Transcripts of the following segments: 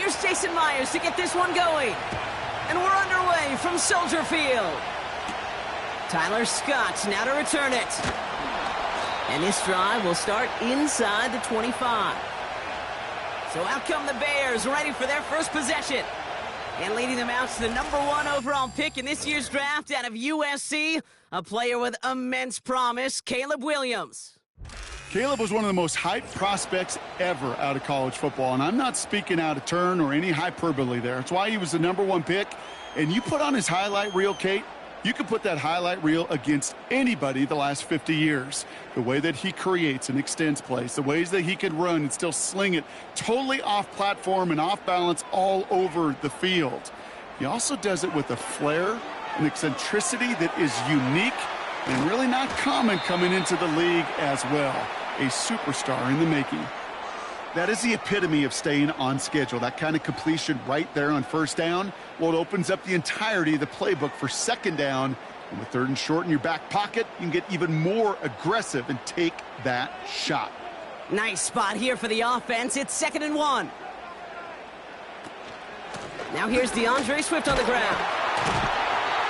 Here's Jason Myers to get this one going. And we're underway from Soldier Field. Tyler Scott now to return it. And this drive will start inside the 25. So out come the Bears, ready for their first possession. And leading them out to the #1 overall pick in this year's draft out of USC, a player with immense promise, Caleb Williams. Caleb was one of the most hyped prospects ever out of college football, and I'm not speaking out of turn or any hyperbole there. It's why he was the #1 pick. And you put on his highlight reel, Kate, you can put that highlight reel against anybody the last 50 years. The way that he creates and extends plays, the ways that he can run and still sling it totally off platform and off balance all over the field. He also does it with a flair and eccentricity that is unique and really not common coming into the league as well. A superstar in the making. That is the epitome of staying on schedule. That kind of completion right there on first down. Well, it opens up the entirety of the playbook for second down. And with 3rd and short in your back pocket, you can get even more aggressive and take that shot. Nice spot here for the offense. It's 2nd and 1. Now here's DeAndre Swift on the ground.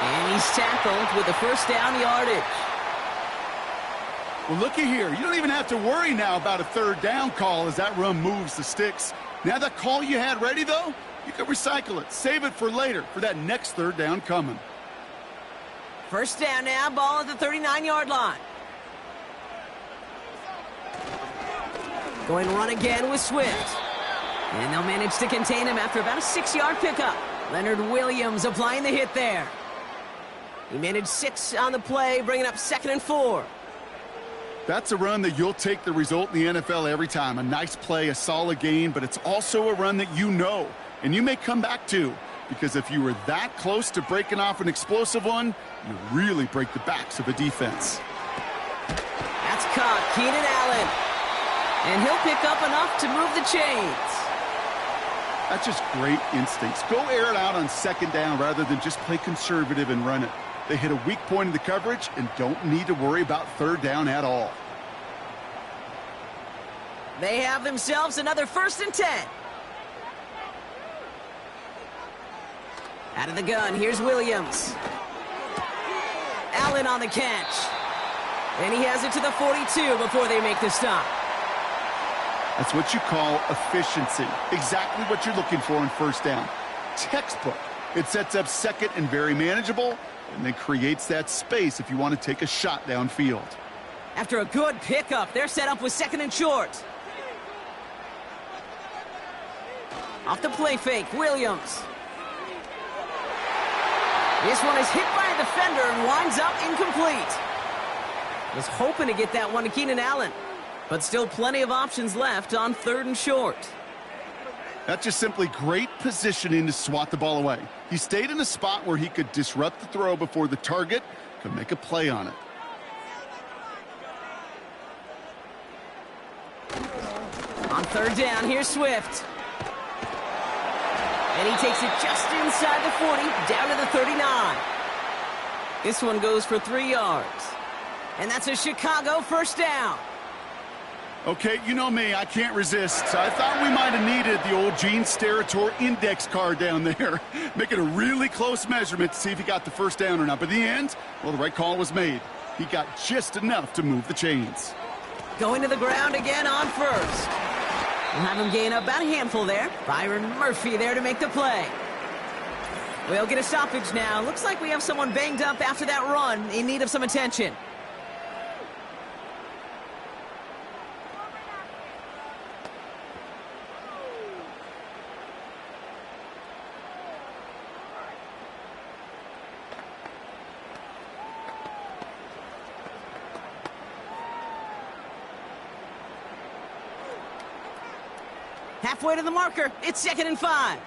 And he's tackled with the first down yardage. Well, looky here. You don't even have to worry now about a 3rd down call as that run moves the sticks. Now that call you had ready, though, you can recycle it. Save it for later for that next 3rd down coming. First down now, ball at the 39-yard line. Going run again with Swift. And they'll manage to contain him after about a 6-yard pickup. Leonard Williams applying the hit there. He managed 6 on the play, bringing up 2nd and 4. That's a run that you'll take the result in the NFL every time. A nice play, a solid gain, but it's also a run that you know, and you may come back to, because if you were that close to breaking off an explosive one, you really break the backs of a defense. That's caught, Keenan Allen. And he'll pick up enough to move the chains. That's just great instincts. Go air it out on 2nd down rather than just play conservative and run it. They hit a weak point in the coverage and don't need to worry about 3rd down at all. They have themselves another 1st and 10. Out of the gun, here's Williams. Allen on the catch. And he has it to the 42 before they make the stop. That's what you call efficiency. Exactly what you're looking for in 1st down. Textbook. It sets up 2nd and very manageable, and then creates that space if you want to take a shot downfield. After a good pickup, they're set up with 2nd and short. Off the play fake, Williams. This one is hit by a defender and winds up incomplete. Was hoping to get that one to Keenan Allen, but still plenty of options left on 3rd and short. That's just simply great positioning to swat the ball away. He stayed in a spot where he could disrupt the throw before the target could make a play on it. On 3rd down, here's Swift. And he takes it just inside the 40, down to the 39. This one goes for 3 yards. And that's a Chicago 1st down. Okay, you know me, I can't resist. I thought we might have needed the old Gene Steratore index card down there. Making a really close measurement to see if he got the 1st down or not. But in the end, well, the right call was made. He got just enough to move the chains. Going to the ground again on 1st. We'll have him gain about a handful there. Byron Murphy there to make the play. We'll get a stoppage now. Looks like we have someone banged up after that run in need of some attention. Halfway to the marker. It's 2nd and 5.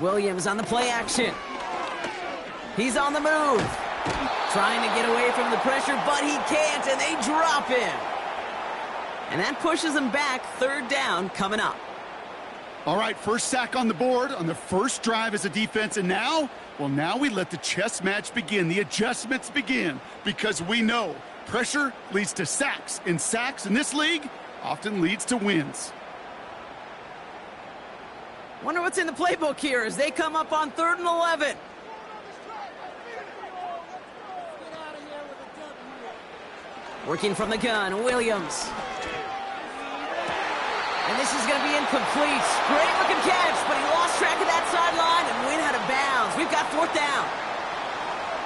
Williams on the play action. He's on the move. Trying to get away from the pressure, but he can't, and they drop him. And that pushes him back. 3rd down coming up. All right, first sack on the board on the first drive as a defense, and now, well, now we let the chess match begin, the adjustments begin, because we know Pressure leads to sacks, and sacks in this league often leads to wins. Wonder what's in the playbook here as they come up on 3rd and 11. Working from the gun, Williams. And this is going to be incomplete. Great looking catch, but he lost track of that sideline and went out of bounds. We've got 4th down.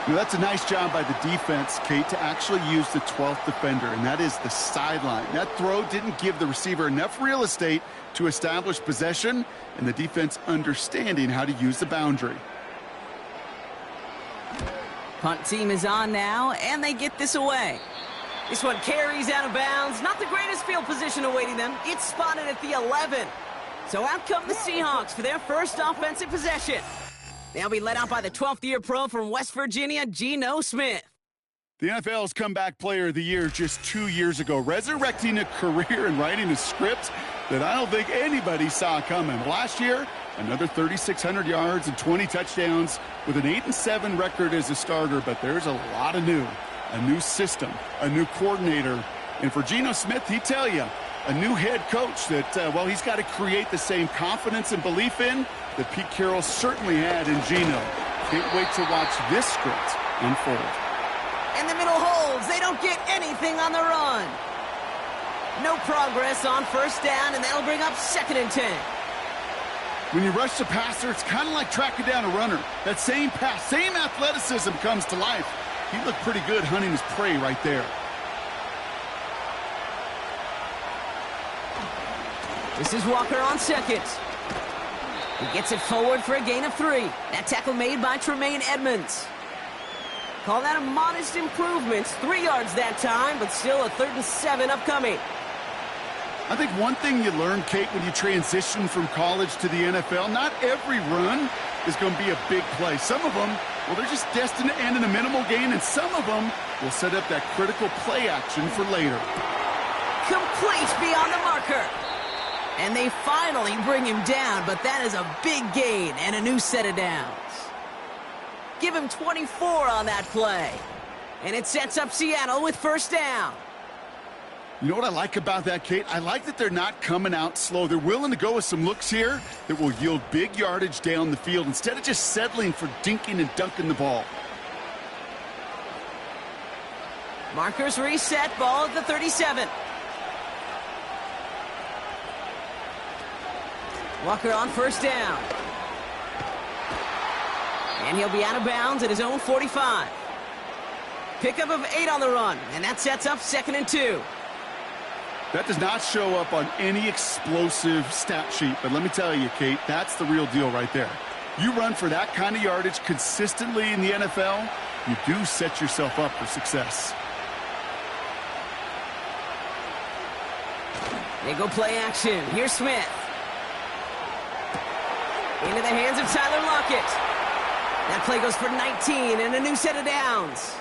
You know, that's a nice job by the defense, Kate, to actually use the 12th defender, and that is the sideline. That throw didn't give the receiver enough real estate to establish possession, and the defense understanding how to use the boundary. Punt team is on now, and they get this away. This one carries out of bounds. Not the greatest field position awaiting them. It's spotted at the 11. So out come the Seahawks for their first offensive possession. They'll be led out by the 12th-year pro from West Virginia, Geno Smith. The NFL's Comeback Player of the Year just 2 years ago, resurrecting a career and writing a script that I don't think anybody saw coming. Last year, another 3,600 yards and 20 touchdowns with an 8-7 record as a starter, but there's a lot of new. A new system, a new coordinator. And for Geno Smith, he'd tell you, a new head coach that, well, he's got to create the same confidence and belief in that Pete Carroll certainly had in Geno. Can't wait to watch this script unfold. And the middle holds. They don't get anything on the run. No progress on 1st down, and that'll bring up 2nd and 10. When you rush the passer, it's kind of like tracking down a runner. That same pass, same athleticism comes to life. He looked pretty good hunting his prey right there. This is Walker on 2nd. He gets it forward for a gain of 3. That tackle made by Tremaine Edmonds. Call that a modest improvement. 3 yards that time, but still a 3rd and 7 upcoming. I think one thing you learn, Kate, when you transition from college to the NFL, not every run is going to be a big play. Some of them, well, they're just destined to end in a minimal gain, and some of them will set up that critical play action for later. Complete beyond the marker. And they finally bring him down, but that is a big gain and a new set of downs. Give him 24 on that play. And it sets up Seattle with 1st down. You know what I like about that, Kate? I like that they're not coming out slow. They're willing to go with some looks here that will yield big yardage down the field instead of just settling for dinking and dunking the ball. Markers reset, ball at the 37. Walker on 1st down. And he'll be out of bounds at his own 45. Pickup of 8 on the run, and that sets up 2nd and 2. That does not show up on any explosive stat sheet, but let me tell you, Kate, that's the real deal right there. You run for that kind of yardage consistently in the NFL, you do set yourself up for success. They go play action. Here's Smith. Into the hands of Tyler Lockett. That play goes for 19 and a new set of downs.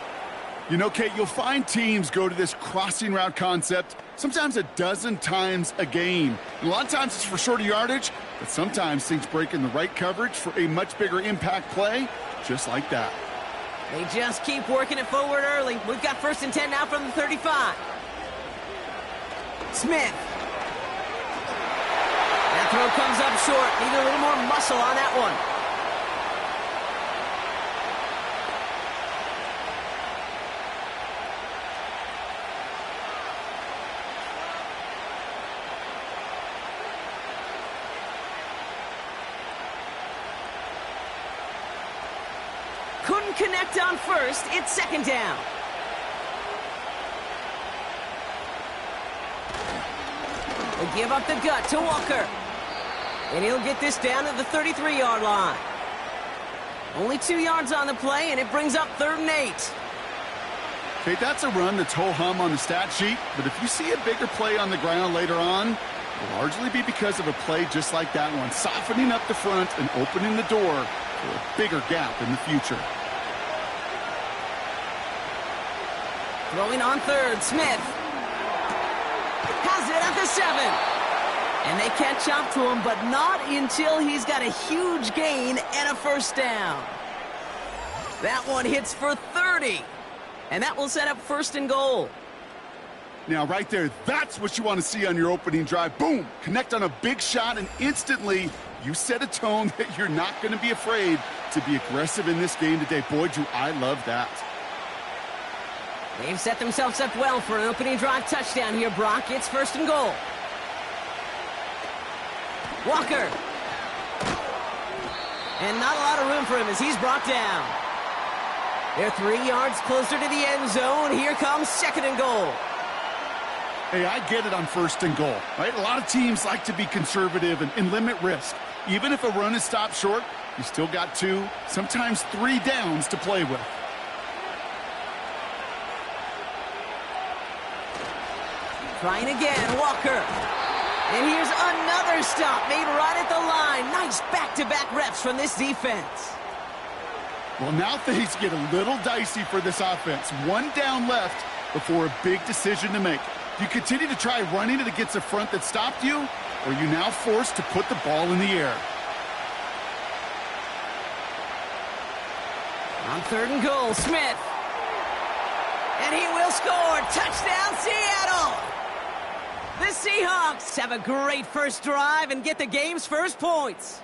You know, Kate, you'll find teams go to this crossing route concept sometimes a dozen times a game. And a lot of times it's for shorter yardage, but sometimes things break in the right coverage for a much bigger impact play, just like that. They just keep working it forward early. We've got 1st and 10 now from the 35. Smith. That throw comes up short. Need a little more muscle on that one. Couldn't connect on 1st. It's 2nd down. They give up the gut to Walker. And he'll get this down to the 33-yard line. Only 2 yards on the play, and it brings up 3rd and 8. Okay, that's a run that's ho-hum on the stat sheet, but if you see a bigger play on the ground later on, it'll largely be because of a play just like that one, softening up the front and opening the door for a bigger gap in the future. Throwing on 3rd, Smith. Has it at the 7. And they catch up to him, but not until he's got a huge gain and a 1st down. That one hits for 30. And that will set up 1st and goal. Now, right there, that's what you want to see on your opening drive. Boom! Connect on a big shot, and instantly you set a tone that you're not going to be afraid to be aggressive in this game today. Boy, do I love that. They've set themselves up well for an opening drive touchdown here, Brock. It's 1st and goal. Walker. And not a lot of room for him as he's brought down. They're 3 yards closer to the end zone. Here comes 2nd and goal. Hey, I get it on 1st and goal, right? A lot of teams like to be conservative and limit risk. Even if a run is stopped short, you still got 2, sometimes 3 downs to play with. Trying again, Walker. And here's another stop made right at the line. Nice back-to-back reps from this defense. Well, now things get a little dicey for this offense. 1 down left before a big decision to make. Do you continue to try running it against a front that stopped you, or are you now forced to put the ball in the air? On 3rd and goal, Smith. And he will score. Touchdown, Seattle! The Seahawks have a great first drive and get the game's first points.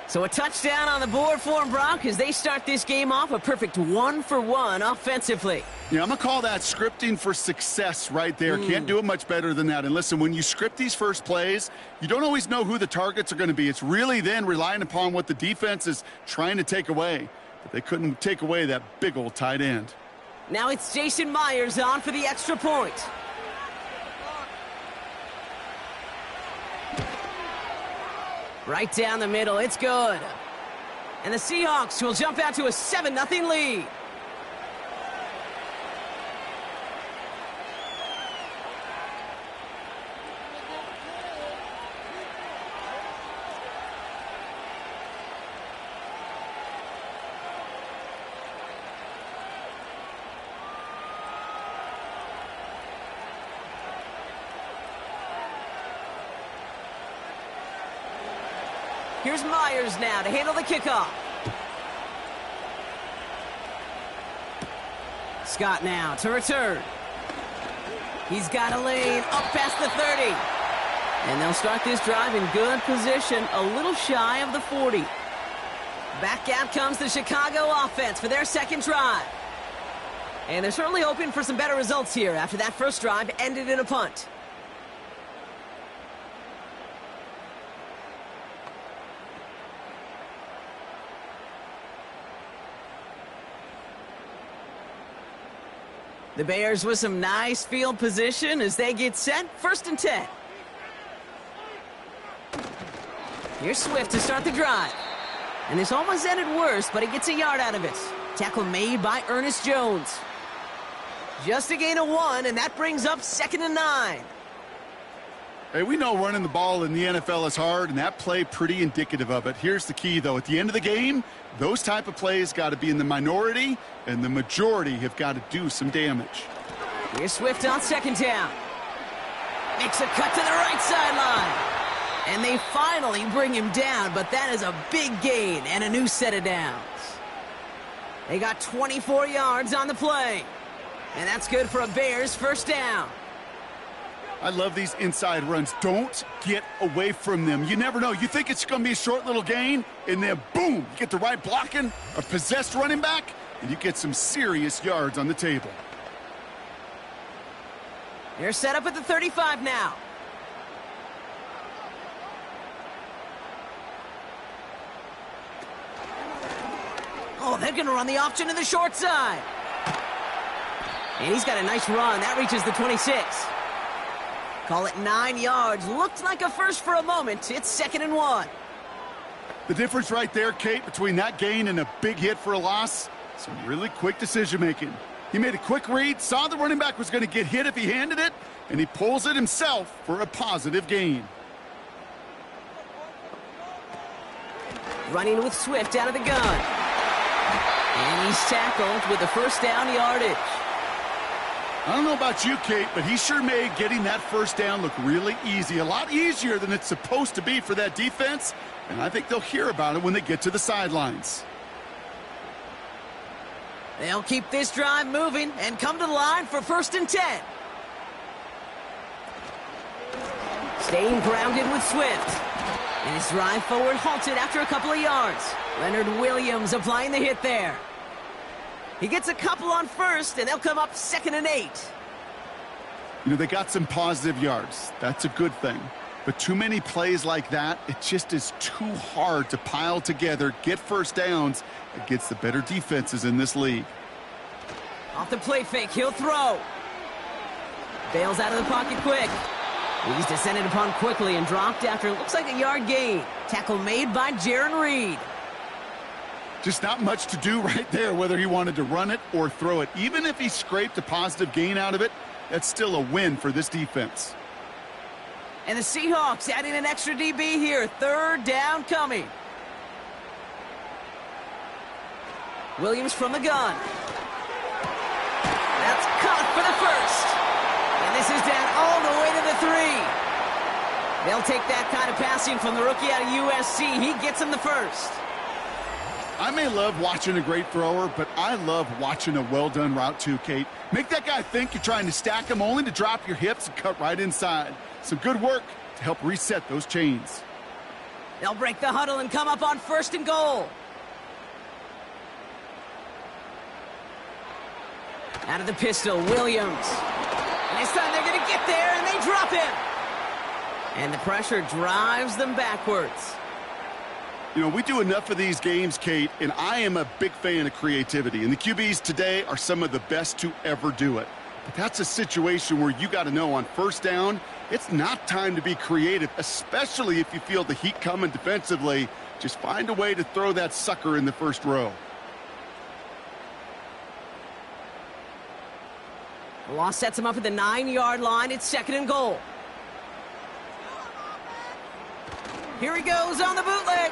So a touchdown on the board for them, Brock, as they start this game off a perfect 1-for-1 offensively. Yeah, I'm going to call that scripting for success right there. Can't do it much better than that. And listen, when you script these first plays, you don't always know who the targets are going to be. It's really then relying upon what the defense is trying to take away. But they couldn't take away that big old tight end. Now it's Jason Myers on for the extra point. Right down the middle, it's good. And the Seahawks will jump out to a 7-0 lead. Here's Myers now to handle the kickoff. Scott now to return. He's got a lane up past the 30. And they'll start this drive in good position, a little shy of the 40. Back out comes the Chicago offense for their 2nd drive. And they're certainly hoping for some better results here after that first drive ended in a punt. The Bears with some nice field position as they get set. 1st and 10. Here's Swift to start the drive. And this almost ended worse, but he gets a yard out of it. Tackle made by Ernest Jones. Just a gain of 1, and that brings up 2nd and 9. Hey, we know running the ball in the NFL is hard, and that play pretty indicative of it. Here's the key, though. At the end of the game, those type of plays got to be in the minority, and the majority have got to do some damage. Here's Swift on 2nd down. Makes a cut to the right sideline. And they finally bring him down, but that is a big gain and a new set of downs. They got 24 yards on the play. And that's good for a Bears 1st down. I love these inside runs. Don't get away from them. You never know. You think it's going to be a short little gain, and then boom, you get the right blocking, a possessed running back, and you get some serious yards on the table. They're set up at the 35 now. Oh, they're going to run the option to the short side. And he's got a nice run. That reaches the 26. Call it 9 yards. Looked like a first for a moment. It's 2nd and 1. The difference right there, Kate, between that gain and a big hit for a loss, some really quick decision-making. He made a quick read, saw the running back was going to get hit if he handed it, and he pulls it himself for a positive gain. Running with Swift out of the gun. And he's tackled with the 1st down yardage. I don't know about you, Kate, but he sure made getting that 1st down look really easy. A lot easier than it's supposed to be for that defense, and I think they'll hear about it when they get to the sidelines. They'll keep this drive moving and come to the line for 1st and 10. Staying grounded with Swift. And his drive forward halted after a couple of yards. Leonard Williams applying the hit there. He gets a couple on 1st, and they'll come up 2nd and 8. You know, they got some positive yards. That's a good thing. But too many plays like that, it just is too hard to pile together, get first downs against the better defenses in this league. Off the play fake, he'll throw. Bails out of the pocket quick. He's descended upon quickly and dropped after it looks like a yard gain. Tackle made by Jaron Reed. Just not much to do right there, whether he wanted to run it or throw it. Even if he scraped a positive gain out of it, that's still a win for this defense. And the Seahawks adding an extra DB here. 3rd down coming. Williams from the gun. That's caught for the 1st. And this is down all the way to the 3. They'll take that kind of passing from the rookie out of USC. He gets him the 1st. I may love watching a great thrower, but I love watching a well-done route too, Kate. Make that guy think you're trying to stack him only to drop your hips and cut right inside. Some good work to help reset those chains. They'll break the huddle and come up on 1st and goal. Out of the pistol, Williams. And this time they're going to get there, and they drop him. And the pressure drives them backwards. You know, we do enough of these games, Kate, and I am a big fan of creativity. And the QBs today are some of the best to ever do it. But that's a situation where you got to know on 1st down, it's not time to be creative, especially if you feel the heat coming defensively. Just find a way to throw that sucker in the 1st row. The loss sets him up at the 9-yard line. It's 2nd and goal. Here he goes on the bootleg.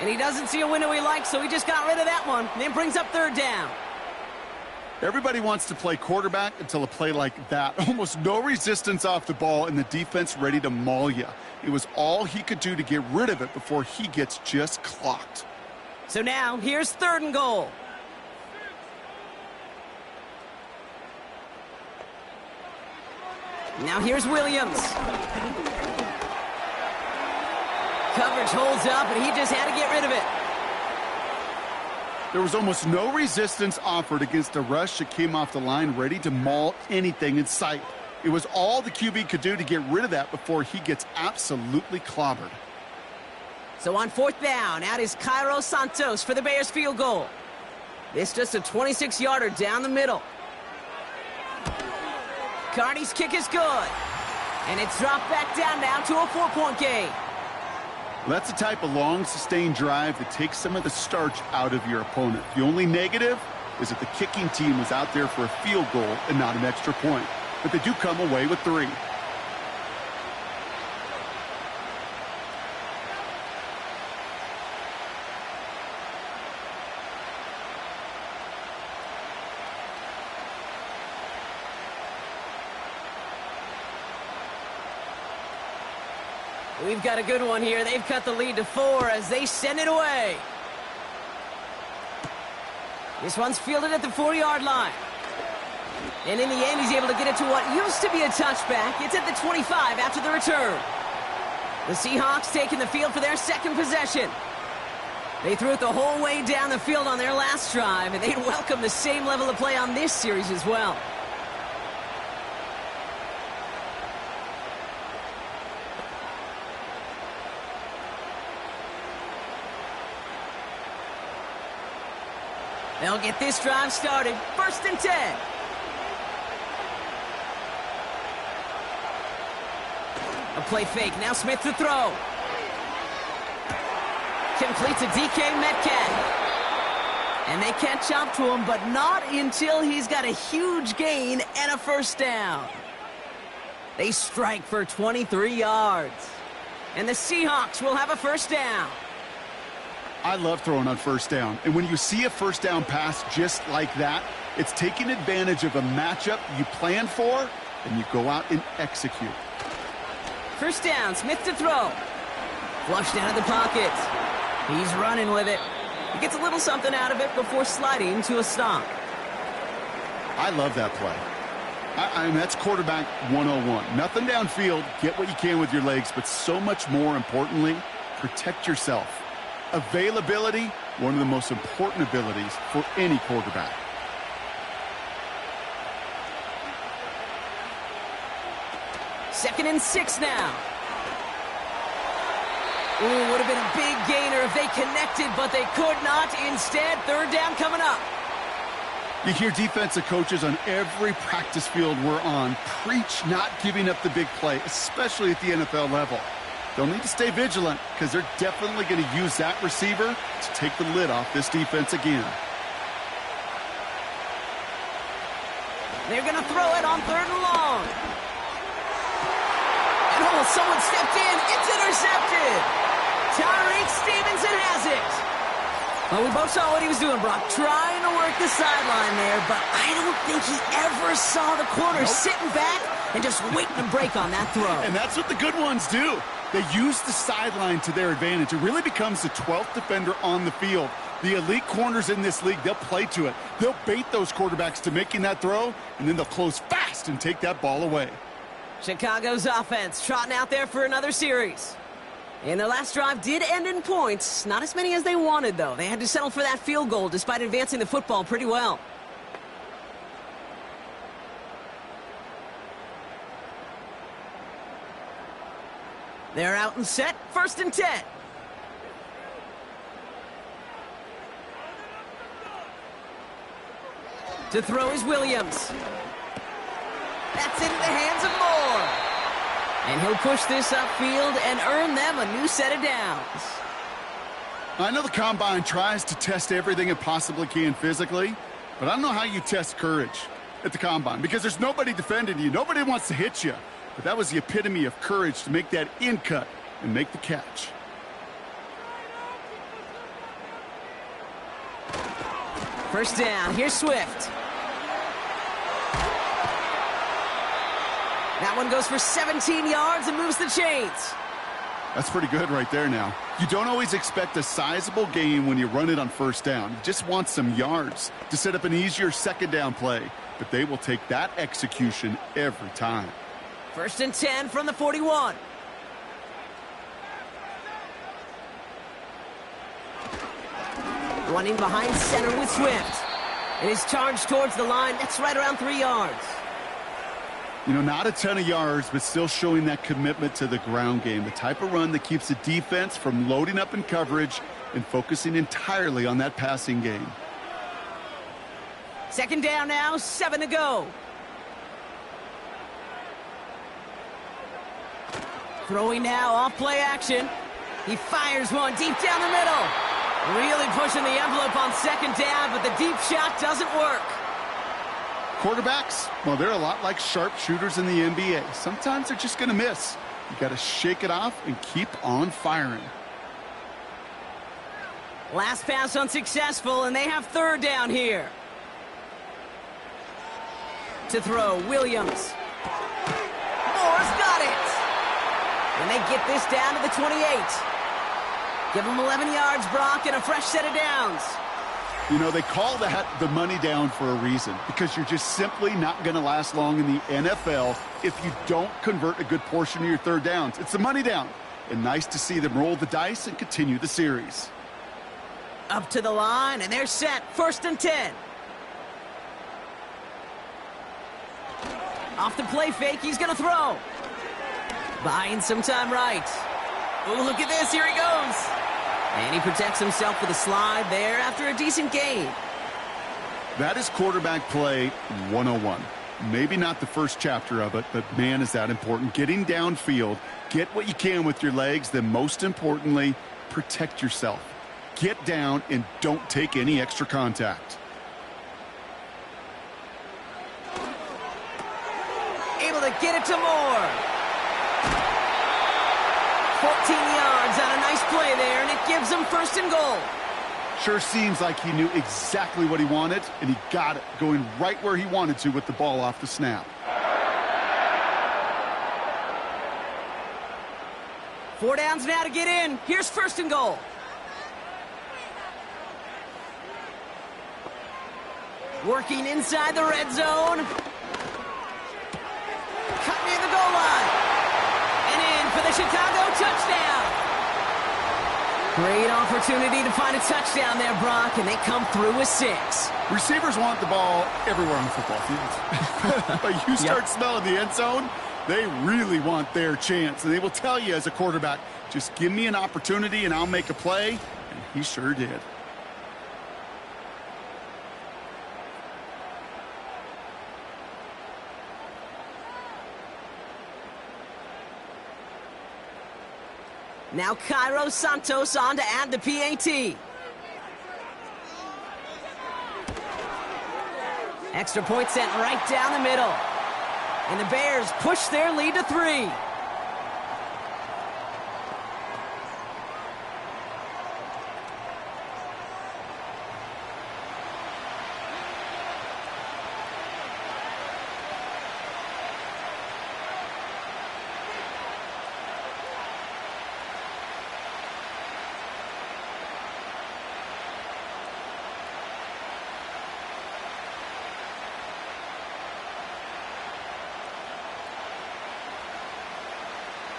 And he doesn't see a window he likes, so he just got rid of that one. And then brings up 3rd down. Everybody wants to play quarterback until a play like that. Almost no resistance off the ball and the defense ready to maul you. It was all he could do to get rid of it before he gets just clocked. So now, here's 3rd and goal. Now here's Williams. Coverage holds up, and he just had to get rid of it. There was almost no resistance offered against a rush that came off the line ready to maul anything in sight. It was all the QB could do to get rid of that before he gets absolutely clobbered. So on 4th down, out is Cairo Santos for the Bears field goal. This just a 26-yarder down the middle. Carney's kick is good. And it's dropped back down now to a 4-point game. Well, that's the type of long, sustained drive that takes some of the starch out of your opponent. The only negative is that the kicking team was out there for a field goal and not an extra point. But they do come away with 3. We've got a good one here. They've cut the lead to 4 as they send it away. This one's fielded at the 40-yard line. And in the end, he's able to get it to what used to be a touchback. It's at the 25 after the return. The Seahawks taking the field for their 2nd possession. They threw it the whole way down the field on their last drive, and they'd welcome the same level of play on this series as well. They'll get this drive started. 1st and 10. A play fake. Now Smith to throw. Completes a DK Metcalf. And they catch up to him, but not until he's got a huge gain and a 1st down. They strike for 23 yards. And the Seahawks will have a 1st down. I love throwing on 1st down. And when you see a 1st down pass just like that, it's taking advantage of a matchup you plan for, and you go out and execute. 1st down, Smith to throw. Flushed out of the pocket. He's running with it. He gets a little something out of it before sliding to a stop. I love that play. I mean, that's quarterback 101. Nothing downfield, get what you can with your legs, but so much more importantly, protect yourself. Availability, one of the most important abilities for any quarterback. Second and 6 now. Ooh, would have been a big gainer if they connected, but they could not. Instead, third down coming up. You hear defensive coaches on every practice field we're on preach not giving up the big play, especially at the NFL level. They'll need to stay vigilant because they're definitely going to use that receiver to take the lid off this defense again. They're going to throw it on third and long. And oh, someone stepped in. It's intercepted. Tyreek Stevenson has it. Well, we both saw what he was doing, Brock, trying to work the sideline there, but I don't think he ever saw the corner sitting back and just waiting to break on that throw. And that's what the good ones do. They use the sideline to their advantage. It really becomes the 12th defender on the field. The elite corners in this league, they'll play to it. They'll bait those quarterbacks to making that throw, and then they'll close fast and take that ball away. Chicago's offense trotting out there for another series. And their last drive did end in points. Not as many as they wanted, though. They had to settle for that field goal despite advancing the football pretty well. They're out and set. First and 10. To throw is Williams. That's into the hands of Moore. And he'll push this upfield and earn them a new set of downs. I know the Combine tries to test everything it possibly can physically, but I don't know how you test courage at the Combine because there's nobody defending you. Nobody wants to hit you. But that was the epitome of courage to make that in cut and make the catch. First down. Here's Swift. That one goes for 17 yards and moves the chains. That's pretty good right there now. You don't always expect a sizable gain when you run it on first down. You just want some yards to set up an easier second down play. But they will take that execution every time. First and 10 from the 41. Running behind center with Swift. And his charge towards the line, that's right around 3 yards. You know, not a ton of yards, but still showing that commitment to the ground game. The type of run that keeps the defense from loading up in coverage and focusing entirely on that passing game. Second down now, 7 to go. Throwing now, off play action. He fires one deep down the middle. Really pushing the envelope on second down, but the deep shot doesn't work. Quarterbacks, well, they're a lot like sharpshooters in the NBA. Sometimes they're just going to miss. You got to shake it off and keep on firing. Last pass unsuccessful, and they have third down here. To throw, Williams. Moore's got it. And they get this down to the 28. Give them 11 yards, Brock, and a fresh set of downs. You know, they call that the money down for a reason because you're just simply not going to last long in the NFL if you don't convert a good portion of your third downs. It's the money down. And nice to see them roll the dice and continue the series. Up to the line, and they're set. First and 10. Off the play fake, he's going to throw. Buying some time right. Oh, look at this. Here he goes. And he protects himself with a slide there after a decent gain. That is quarterback play 101. Maybe not the first chapter of it, but man, is that important. Getting downfield, get what you can with your legs, then most importantly, protect yourself. Get down and don't take any extra contact. Able to get it to Moore. 14 yards on a nice play there, and it gives them first and goal. Sure seems like he knew exactly what he wanted, and he got it, going right where he wanted to with the ball off the snap. 4 downs now to get in. Here's first and goal. Working inside the red zone. Cut near the goal line. And in for the Chicago touchdown. Great opportunity to find a touchdown there, Brock, and they come through with 6. Receivers want the ball everywhere on the football field. But you start smelling the end zone, they really want their chance. And they will tell you as a quarterback, just give me an opportunity and I'll make a play. And he sure did. Now Cairo Santos on to add the PAT. Extra point sent right down the middle. And the Bears push their lead to 3.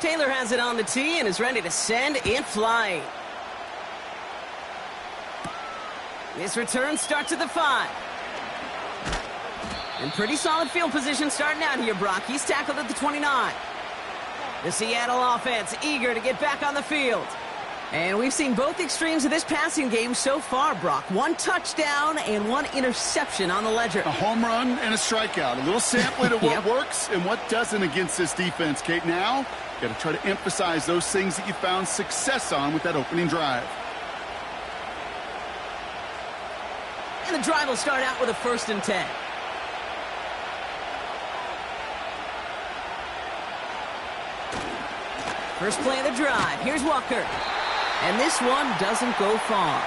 Taylor has it on the tee and is ready to send it flying. This return starts at the 5. And pretty solid field position starting out here, Brock. He's tackled at the 29. The Seattle offense eager to get back on the field. And we've seen both extremes of this passing game so far, Brock. 1 touchdown and 1 interception on the ledger. A home run and a strikeout. A little sampling of what works and what doesn't against this defense, Kate. Now, got to try to emphasize those things that you found success on with that opening drive. And the drive will start out with a 1st and 10. First play of the drive. Here's Walker. And this one doesn't go far.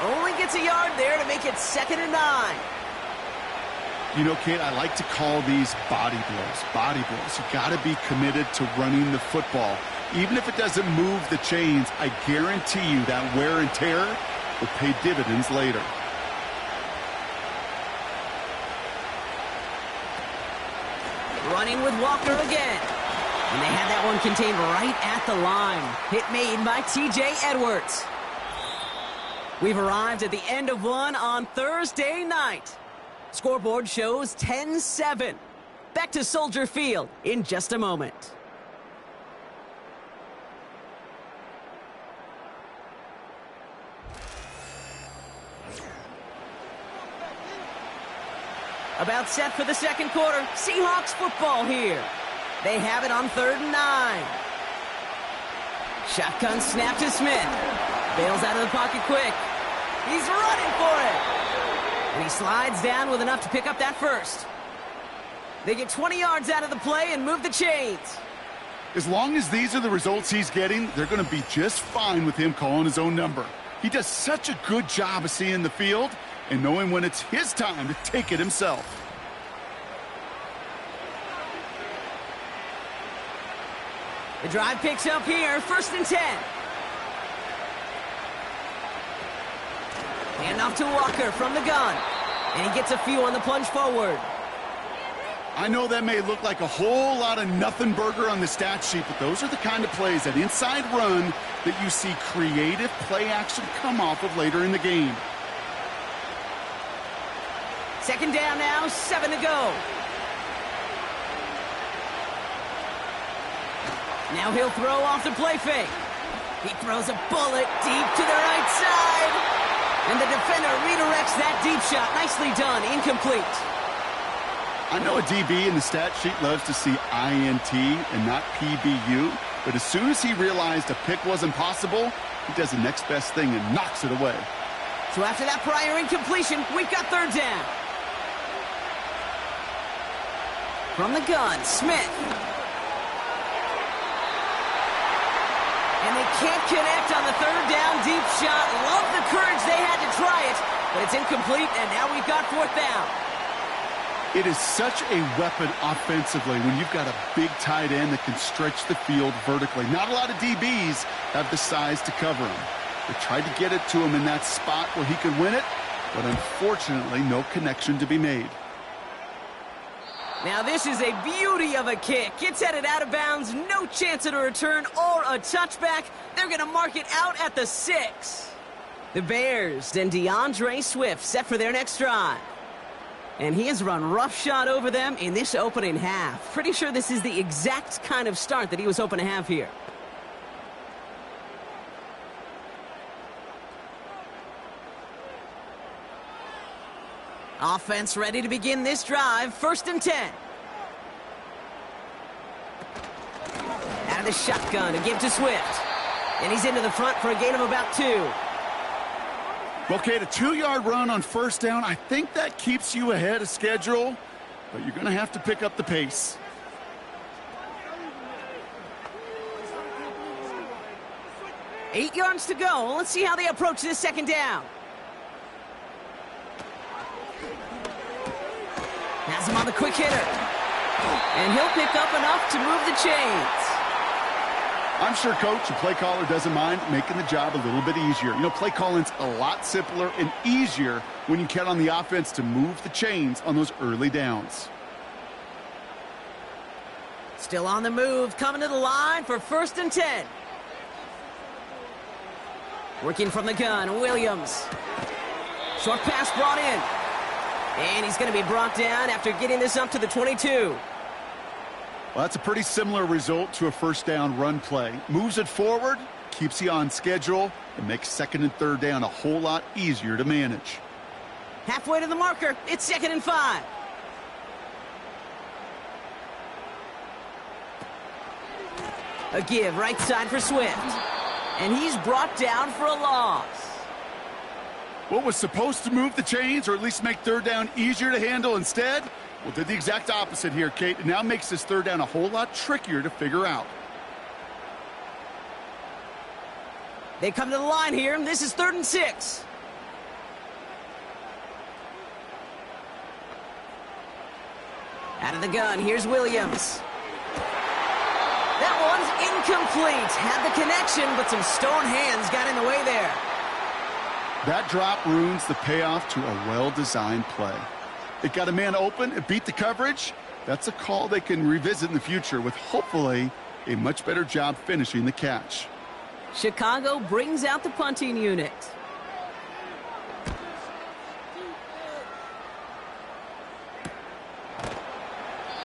Only gets a yard there to make it 2nd and 9. You know, Kate, I like to call these body blows. Body blows. You got to be committed to running the football. Even if it doesn't move the chains, I guarantee you that wear and tear will pay dividends later. Running with Walker again. And they had that one contained right at the line. Hit made by T.J. Edwards. We've arrived at the end of one on Thursday night. Scoreboard shows 10-7. Back to Soldier Field in just a moment. About set for the second quarter. Seahawks football here. They have it on 3rd and 9. Shotgun snap to Smith. Bails out of the pocket quick. He's running for it. And he slides down with enough to pick up that first. They get 20 yards out of the play and move the chains. As long as these are the results he's getting, they're going to be just fine with him calling his own number. He does such a good job of seeing the field and knowing when it's his time to take it himself. The drive picks up here, 1st and 10. Hand off to Walker from the gun. And he gets a few on the plunge forward. I know that may look like a whole lot of nothing burger on the stat sheet, but those are the kind of plays, that inside run, that you see creative play action come off of later in the game. 2nd down now, 7 to go. Now he'll throw off the play fake. He throws a bullet deep to the right side. And the defender redirects that deep shot. Nicely done. Incomplete. I know a DB in the stat sheet loves to see INT and not PBU, but as soon as he realized a pick wasn't possible, he does the next best thing and knocks it away. So after that prior incompletion, we've got 3rd down. From the gun, Smith. And they can't connect on the 3rd down deep shot. Love the courage they had to try it, but it's incomplete, and now we've got 4th down. It is such a weapon offensively when you've got a big tight end that can stretch the field vertically. Not a lot of DBs have the size to cover him. They tried to get it to him in that spot where he could win it, but unfortunately no connection to be made. Now this is a beauty of a kick. It's headed out of bounds, no chance at a return or a touchback. They're going to mark it out at the 6. The Bears and DeAndre Swift set for their next drive. And he has run roughshod over them in this opening half. Pretty sure this is the exact kind of start that he was hoping to have here. Offense ready to begin this drive. 1st and 10. Out of the shotgun to give to Swift. And he's into the front for a gain of about 2. Okay, the 2-yard run on 1st down, I think that keeps you ahead of schedule, but you're going to have to pick up the pace. Eight yards to go. Let's see how they approach this 2nd down. Has him on the quick hitter. And he'll pick up enough to move the chains. I'm sure coach and play caller doesn't mind making the job a little bit easier. You know, play calling's a lot simpler and easier when you count on the offense to move the chains on those early downs. Still on the move, coming to the line for 1st and 10. Working from the gun, Williams. Short pass brought in. And he's going to be brought down after getting this up to the 22. Well, that's a pretty similar result to a 1st down run play. Moves it forward, keeps you on schedule, and makes 2nd and 3rd down a whole lot easier to manage. Halfway to the marker, it's 2nd and 5. A give right side for Swift. And he's brought down for a loss. What was supposed to move the chains or at least make 3rd down easier to handle instead? Well, did the exact opposite here, Kate. It now makes this 3rd down a whole lot trickier to figure out. They come to the line here, and this is 3rd and 6. Out of the gun, here's Williams. That one's incomplete. Had the connection, but some stone hands got in the way there. That drop ruins the payoff to a well-designed play. It got a man open, it beat the coverage. That's a call they can revisit in the future with hopefully a much better job finishing the catch. Chicago brings out the punting unit.